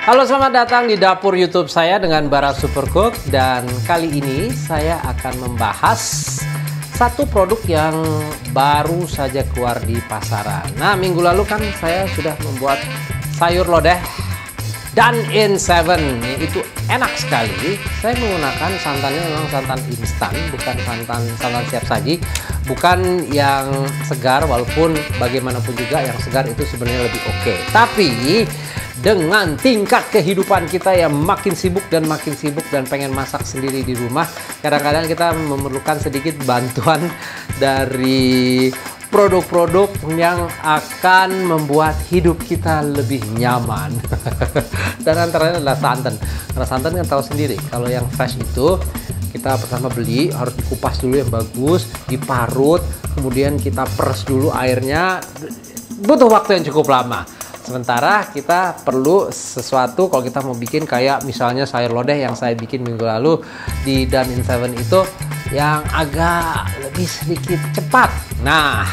Halo, selamat datang di dapur YouTube saya dengan Bara Supercook, dan kali ini saya akan membahas satu produk yang baru saja keluar di pasaran. Nah, minggu lalu kan saya sudah membuat sayur lodeh Done in 7. Itu enak sekali. Saya menggunakan santannya memang santan instan, bukan santan siap saji, bukan yang segar, walaupun bagaimanapun juga yang segar itu sebenarnya lebih oke. Tapi dengan tingkat kehidupan kita yang makin sibuk dan pengen masak sendiri di rumah, kadang-kadang kita memerlukan sedikit bantuan dari produk-produk yang akan membuat hidup kita lebih nyaman. Dan antaranya adalah santan. Karena santan kan tahu sendiri, kalau yang fresh itu kita pertama beli harus dikupas dulu yang bagus, diparut, kemudian kita peres dulu airnya, butuh waktu yang cukup lama. Sementara kita perlu sesuatu kalau kita mau bikin kayak misalnya sayur lodeh yang saya bikin minggu lalu di Done in 7 itu yang agak lebih sedikit cepat. Nah,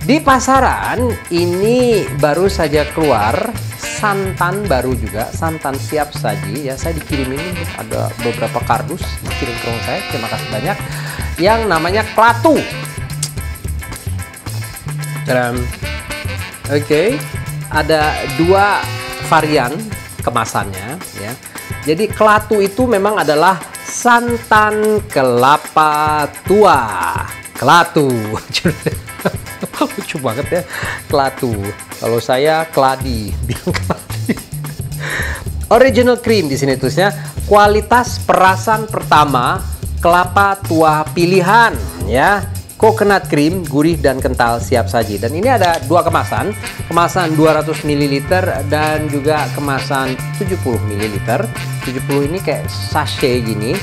di pasaran ini baru saja keluar santan baru juga, santan siap saji ya. Saya dikirimin ada beberapa kardus dikirim ke rumah saya, terima kasih banyak, yang namanya Klatu. Oke. Ada dua varian kemasannya ya. Jadi Klatu itu memang adalah santan kelapa tua. Klatu. Lucu banget ya, Klatu. Kalau saya Kladi, bilang Kladi. Original cream di sini tulisnya, kualitas perasan pertama kelapa tua pilihan ya. Coconut cream, gurih dan kental, siap saji. Dan ini ada dua kemasan 200 ml dan juga kemasan 70 ml. 70 ini kayak sachet gini,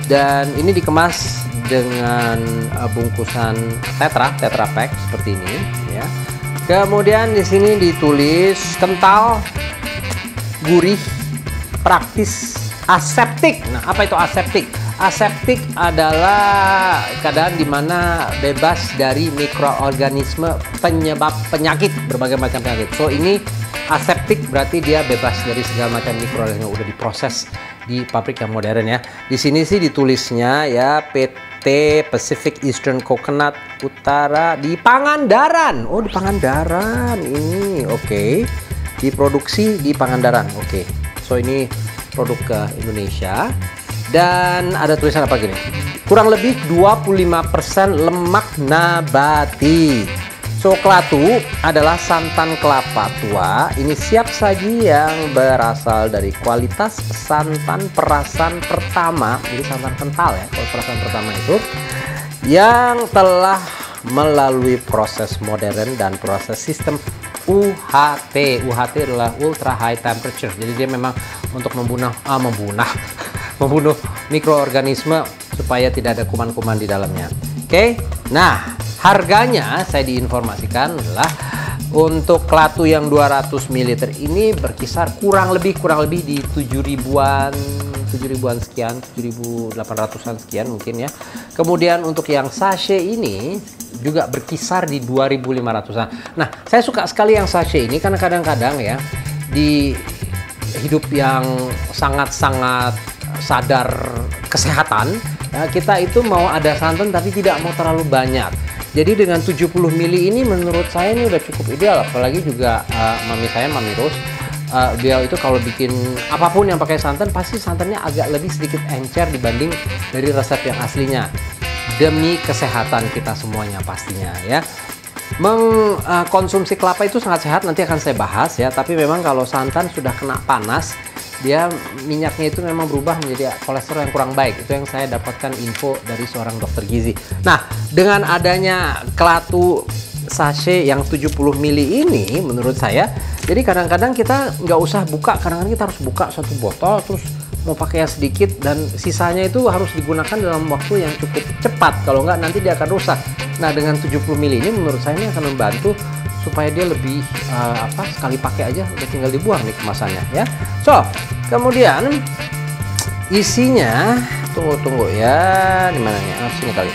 dan ini dikemas dengan bungkusan tetra pack seperti ini ya. Kemudian di sini ditulis kental, gurih, praktis, aseptik. Nah, apa itu aseptik? Aseptik adalah keadaan di mana bebas dari mikroorganisme penyebab penyakit, berbagai macam penyakit. So ini aseptik berarti dia bebas dari segala macam mikroorganisme yang udah diproses di pabrik yang modern ya. Di sini sih ditulisnya ya PT Pacific Eastern Coconut Utara di Pangandaran. Oh, di Pangandaran ini. Oke. Diproduksi di Pangandaran. Oke. So ini produk ke Indonesia. Dan ada tulisan apa gini, kurang lebih 25% lemak nabati. So Klatu adalah santan kelapa tua. Ini siap saji yang berasal dari kualitas santan perasan pertama. Jadi santan kental ya, kalau perasan pertama itu yang telah melalui proses modern dan proses sistem UHT. UHT adalah ultra high temperature. Jadi dia memang untuk membunuh mikroorganisme supaya tidak ada kuman-kuman di dalamnya. Oke. Nah, harganya saya diinformasikan adalah untuk Klatu yang 200 ml ini berkisar kurang lebih di 7.000-an sekian, 7.800-an sekian mungkin ya. Kemudian untuk yang sachet ini juga berkisar di 2.500-an. Nah, saya suka sekali yang sachet ini karena kadang-kadang ya di hidup yang sangat-sangat sadar kesehatan ya, kita itu mau ada santan tapi tidak mau terlalu banyak. Jadi dengan 70 ml ini menurut saya ini udah cukup ideal. Apalagi juga mami Rose, beliau itu kalau bikin apapun yang pakai santan pasti santannya agak lebih sedikit encer dibanding dari resep yang aslinya, demi kesehatan kita semuanya pastinya ya. Mengkonsumsi kelapa itu sangat sehat, nanti akan saya bahas ya. Tapi memang kalau santan sudah kena panas, dia minyaknya itu memang berubah menjadi kolesterol yang kurang baik. Itu yang saya dapatkan info dari seorang dokter gizi. Nah, dengan adanya Klatu sachet yang 70 ml ini menurut saya, jadi kadang-kadang kita nggak usah buka, kadang-kadang kita harus buka satu botol terus mau pakai yang sedikit, dan sisanya itu harus digunakan dalam waktu yang cukup cepat. Kalau nggak nanti dia akan rusak. Nah, dengan 70 ml ini menurut saya ini akan membantu supaya dia lebih sekali pakai aja udah tinggal dibuang nih kemasannya ya. So, kemudian isinya tunggu ya, di mananya? Sini kali.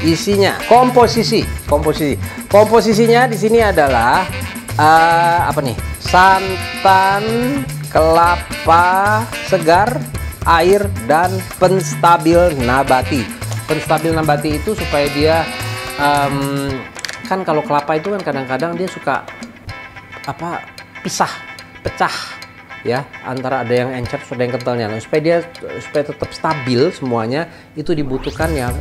Isinya komposisinya di sini adalah apa nih? Santan kelapa segar, air, dan penstabil nabati. Penstabil nabati itu supaya dia kan kalau kelapa itu kan kadang-kadang dia suka pecah ya, antara ada yang encer, ada yang kentalnya. Nah, supaya tetap stabil semuanya, itu dibutuhkan yang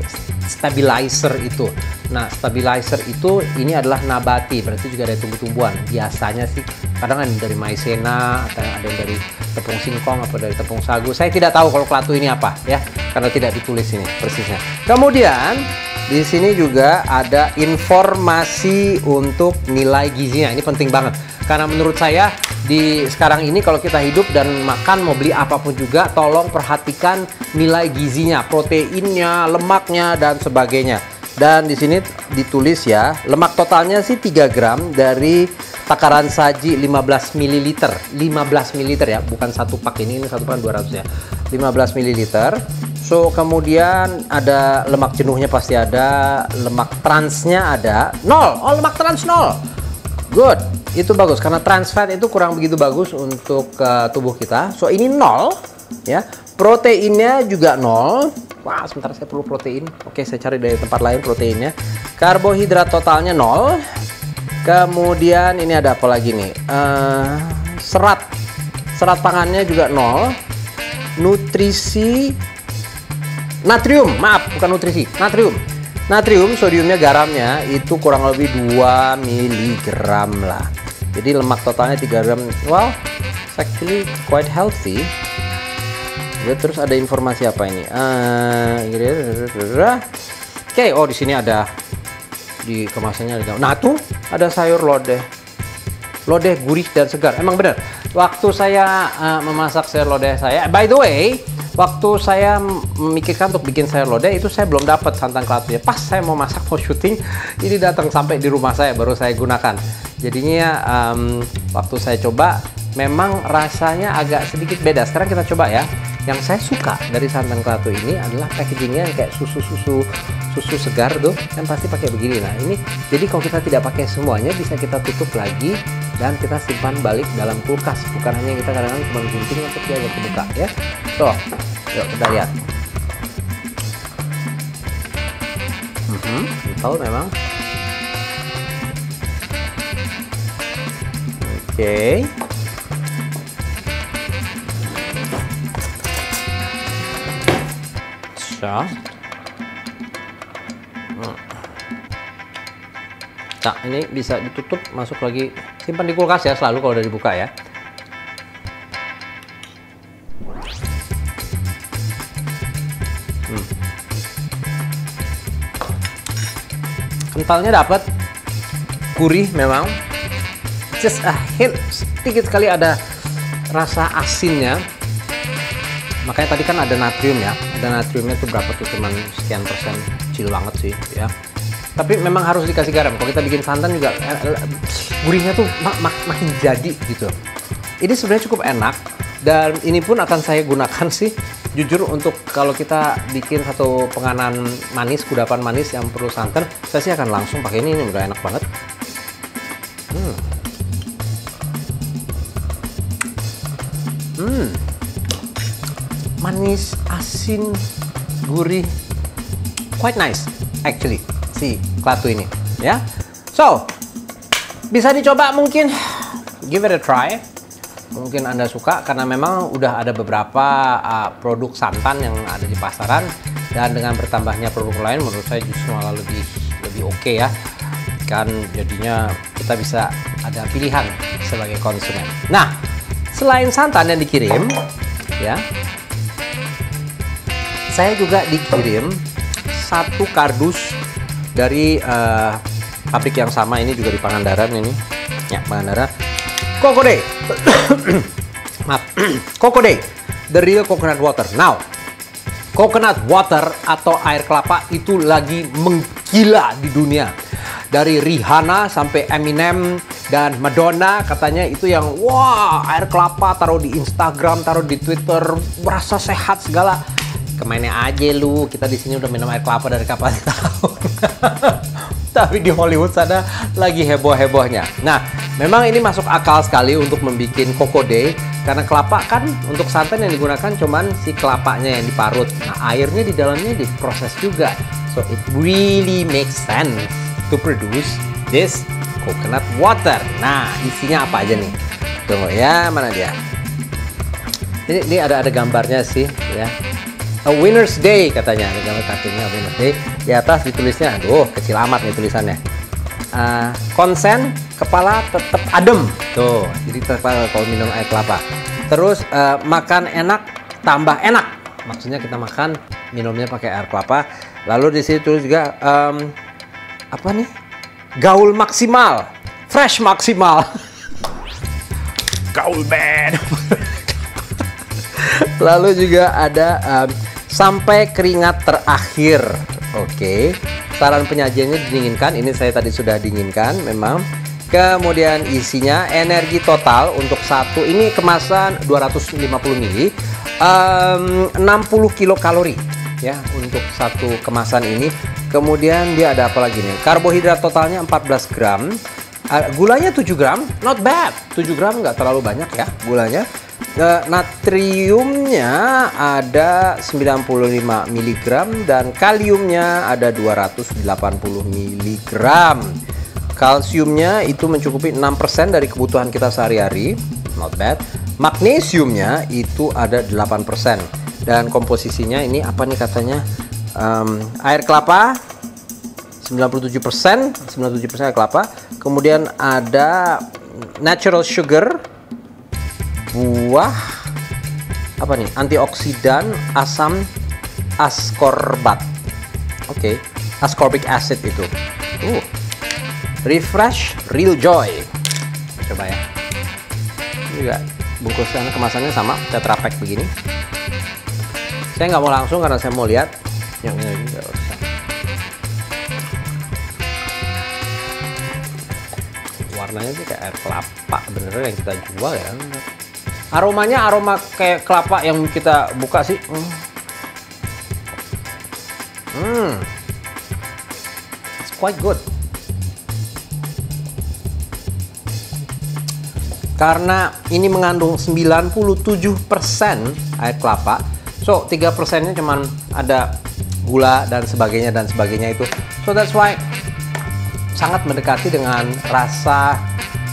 stabilizer itu. Nah, stabilizer itu ini adalah nabati, berarti juga dari tumbuh-tumbuhan. Biasanya sih kadang ada dari maizena, atau ada yang dari tepung singkong, atau dari tepung sagu. Saya tidak tahu kalau kelatu ini apa ya, karena tidak ditulis ini persisnya. Kemudian di sini juga ada informasi untuk nilai gizinya. Ini penting banget. Karena menurut saya di sekarang ini kalau kita hidup dan makan, mau beli apapun juga, tolong perhatikan nilai gizinya, proteinnya, lemaknya, dan sebagainya. Dan di sini ditulis ya, lemak totalnya sih 3 gram dari takaran saji 15 ml. 15 ml ya, bukan satu pak ini satu pak 200 ya. 15 ml. So, kemudian ada lemak jenuhnya pasti ada, lemak transnya ada 0. Oh, lemak trans 0. Good, itu bagus karena trans fat itu kurang begitu bagus untuk tubuh kita. So, ini 0 ya. Proteinnya juga 0. Wah, sebentar saya perlu protein. Oke, saya cari dari tempat lain proteinnya. Karbohidrat totalnya 0. Kemudian ini ada apa lagi nih? Serat pangannya juga 0. Nutrisi natrium, maaf, bukan nutrisi, natrium. Natrium, sodiumnya, garamnya itu kurang lebih 2 mg lah. Jadi lemak totalnya 3 gram. Well, it's actually quite healthy. Terus ada informasi apa ini? Oke, oh di sini ada di kemasannya ada. Nah, tuh ada sayur lodeh. Lodeh gurih dan segar. Emang benar. Waktu saya memasak sayur lodeh saya, by the way, waktu saya memikirkan untuk bikin sayur lodeh itu saya belum dapat santan kelatunya. Pas saya mau masak, mau syuting, ini datang sampai di rumah saya, baru saya gunakan. Jadinya waktu saya coba, memang rasanya agak sedikit beda. Sekarang kita coba ya. Yang saya suka dari santan kelatu ini adalah packagingnya kayak susu segar tuh, kan pasti pakai begini. Nah ini, jadi kalau kita tidak pakai semuanya, bisa kita tutup lagi dan kita simpan balik dalam kulkas. Bukan hanya kita kadang-kadang cuma gunting untuk dia agak kebuka ya. So, yuk kita lihat. Kental memang. Oke. Nah, ini bisa ditutup, masuk lagi, simpan di kulkas ya selalu kalau udah dibuka ya. Kentalnya dapat, gurih memang, just a hint, sedikit sekali ada rasa asinnya. Makanya tadi kan ada natrium ya, ada natriumnya tuh berapa tuh, cuman sekian persen, kecil banget sih ya. Tapi memang harus dikasih garam. Kalau kita bikin santan juga gurihnya tuh makin jadi gitu. Ini sebenarnya cukup enak dan ini pun akan saya gunakan sih jujur untuk kalau kita bikin satu penganan manis, kudapan manis yang perlu santan, saya sih akan langsung pakai ini udah enak banget. Manis, asin, gurih, quite nice actually si kelatu ini ya. So, bisa dicoba mungkin, give it a try. Mungkin Anda suka karena memang udah ada beberapa produk santan yang ada di pasaran, dan dengan bertambahnya produk lain menurut saya justru malah lebih oke ya. Kan jadinya kita bisa ada pilihan sebagai konsumen. Nah, selain santan yang dikirim ya, saya juga dikirim satu kardus dari pabrik yang sama, ini juga di Pangandaran ini. Ya, Pangandaran. Cocoday. Maaf. Cocoday, the real coconut water. Now, coconut water atau air kelapa itu lagi menggila di dunia. Dari Rihanna sampai Eminem dan Madonna katanya itu yang wah, air kelapa taruh di Instagram, taruh di Twitter, merasa sehat segala. Kemana aja lu, kita di sini udah minum air kelapa dari kapan tahun. Tapi di Hollywood sana lagi heboh-hebohnya. Nah, memang ini masuk akal sekali untuk membuat Cocoday Karena kelapa kan untuk santan yang digunakan cuman si kelapanya yang diparut. Nah, airnya di dalamnya diproses juga. So it really makes sense to produce this coconut water. Nah, isinya apa aja nih? Tunggu ya, mana dia? Ini ada gambarnya sih ya. A winner's day katanya, ada gambar kartunya winner's day. Di atas ditulisnya, aduh kecil amat nih tulisannya. Konsen kepala tetap adem tuh, jadi kalau minum air kelapa. Terus makan enak tambah enak, maksudnya kita makan minumnya pakai air kelapa. Lalu di situ juga apa nih, gaul maksimal, fresh maksimal. Gaul band. Lalu juga ada sampai keringat terakhir. Oke. Saran penyajiannya didinginkan. Ini saya tadi sudah dinginkan memang. Kemudian isinya energi total untuk satu ini kemasan 250 ml 60 kilokalori ya untuk satu kemasan ini. Kemudian dia ada apa lagi nih? Karbohidrat totalnya 14 gram. Gulanya 7 gram, not bad. 7 gram nggak terlalu banyak ya gulanya. Natriumnya ada 95 mg dan kaliumnya ada 280 mg. Kalsiumnya itu mencukupi 6% dari kebutuhan kita sehari-hari, not bad. Magnesiumnya itu ada 8%. Dan komposisinya ini apa nih katanya? Air kelapa 97% air kelapa. Kemudian ada natural sugar, buah apa nih, antioksidan, asam ascorbat. Oke, ascorbic acid itu. Refresh real joy. Coba ya. Ini juga bungkusan kemasannya sama, tetra pack begini. Saya nggak mau langsung karena saya mau lihat yang ini juga. Warnanya sih kayak air kelapa bener yang kita jual ya. Aromanya aroma kayak kelapa yang kita buka sih. It's quite good. Karena ini mengandung 97% air kelapa. So 3%-nya cuman ada gula dan sebagainya itu. So that's why sangat mendekati dengan rasa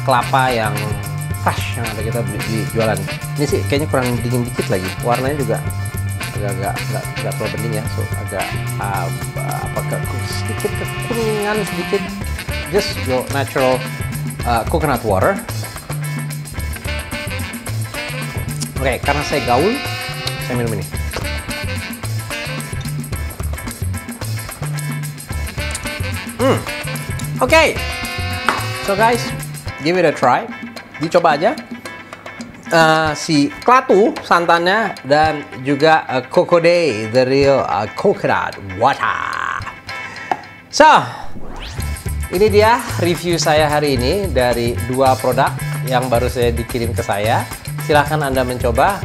kelapa yang fresh yang ada kita beli di jualan. Ini sih kayaknya kurang dingin dikit lagi. Warnanya juga agak terlalu bening ya. So agak sedikit kekuningan sedikit. Just your natural coconut water. Oke, karena saya gaul, saya minum ini. Oke. So guys, give it a try. Dicoba aja si klatu santannya dan juga Coco Day, the real coconut water. So, ini dia review saya hari ini dari dua produk yang baru saya dikirim ke saya. Silahkan Anda mencoba.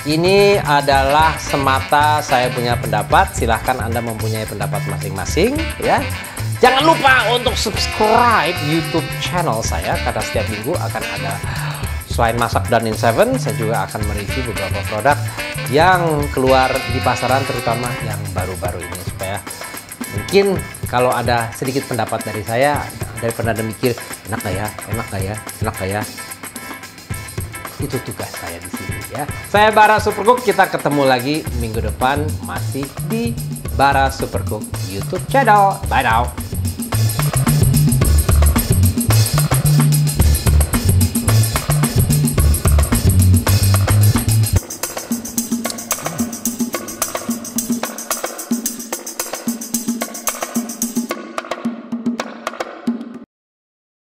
Ini adalah semata saya punya pendapat. Silahkan Anda mempunyai pendapat masing-masing ya. Jangan lupa untuk subscribe YouTube channel saya karena setiap minggu akan ada, selain masak dan in 7, saya juga akan mereview beberapa produk yang keluar di pasaran, terutama yang baru-baru ini, supaya mungkin kalau ada sedikit pendapat dari saya daripada Anda mikir enak gak ya, itu tugas saya di sini ya. Saya Bara Supercook, kita ketemu lagi minggu depan masih di Bara Supercook YouTube channel. Bye now.